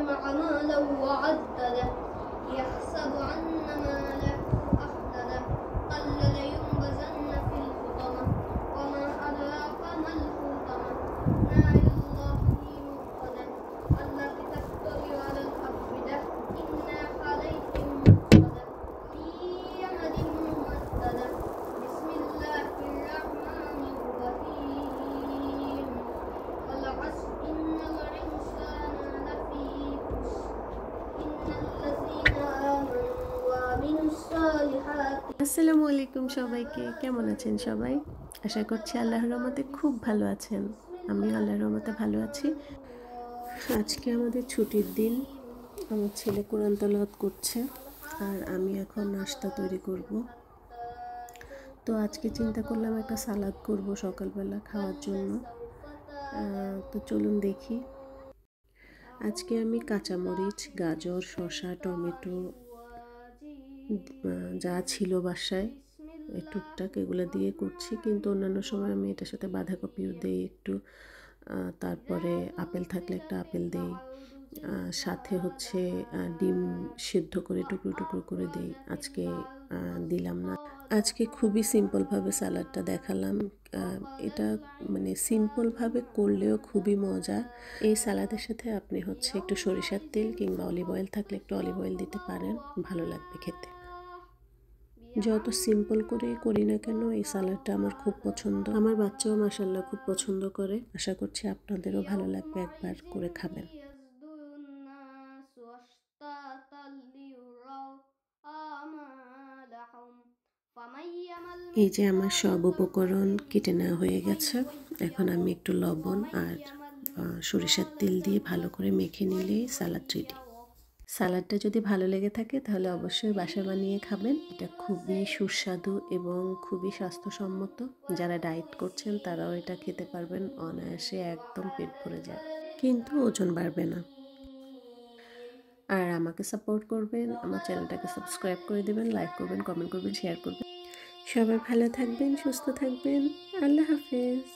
جمع مالا وعدده يحسب أن ماله أخلده كلا لينبذن في الحطمة وما أدراك ما الحطمة نار الله الموقدة التي تطلع على الأفئدة إنا عليهم مؤصدة في يمد ممددة بسم الله الرحمن الرحيم والعصر إن الإنسان لفي خسر إلا الذين آمنوا وعملوا الصالحات। আসসালামু আলাইকুম সবাইকে, কেমন আছেন সবাই? আশা করছি আল্লাহর রহমতে খুব ভালো আছেন। আমি আল্লাহর রহমতে ভালো আছি। আজকে আমাদের ছুটির দিন। আমার ছেলে কোরআন তেলাওয়াত করছে আর আমি এখন নাস্তা তৈরি করব। তো আজকে চিন্তা করলাম একটা সালাদ করব সকালবেলা খাওয়ার জন্য। তো চলুন দেখি। আজকে আমি কাঁচামরিচ, গাজর, শসা, টমেটো যা ছিল বাসায় টুকটাক এগুলো দিয়ে করছি, কিন্তু অন্যান্য সময় আমি এটার সাথে বাঁধাকপিও দিই একটু, তারপরে আপেল থাকলে একটা আপেল দিই, সাথে হচ্ছে ডিম সিদ্ধ করে টুকরো টুকরো করে দিই। আজকে দিলাম না। আজকে খুবই সিম্পলভাবে সালাডটা দেখালাম। এটা মানে সিম্পলভাবে করলেও খুবই মজা। এই সালাদের সাথে আপনি হচ্ছে একটু সরিষার তেল কিংবা অলিভ অয়েল থাকলে একটু অলিভ অয়েল দিতে পারেন, ভালো লাগবে খেতে। যত সিম্পল করে করি না কেন এই সালাডটা আমার খুব পছন্দ। আমার বাচ্চাও মাশাআল্লাহ খুব পছন্দ করে। আশা করছি আপনাদেরও ভালো লাগবে, একবার করে খাবেন। এই যে আমার সব উপকরণ কেটে নেওয়া হয়ে গেছে। এখন আমি একটু লবণ আর সরিষার তেল দিয়ে ভালো করে মেখে নিলেই সালাদ রেডি। সালাডটা যদি ভালো লেগে থাকে তাহলে অবশ্যই বাসায় বানিয়ে খাবেন। এটা খুবই সুস্বাদু এবং খুবই স্বাস্থ্যসম্মত। যারা ডায়েট করছেন তারাও এটা খেতে পারবেন অনায়াসে, একদম পেট ভরে যায়, কিন্তু ওজন বাড়বে না। আর আমাকে সাপোর্ট করবেন, আমার চ্যানেলটাকে সাবস্ক্রাইব করে দেবেন, লাইক করবেন, কমেন্ট করবেন, শেয়ার করবেন। সবাই ভালো থাকবেন, সুস্থ থাকবেন। আল্লাহ হাফেজ।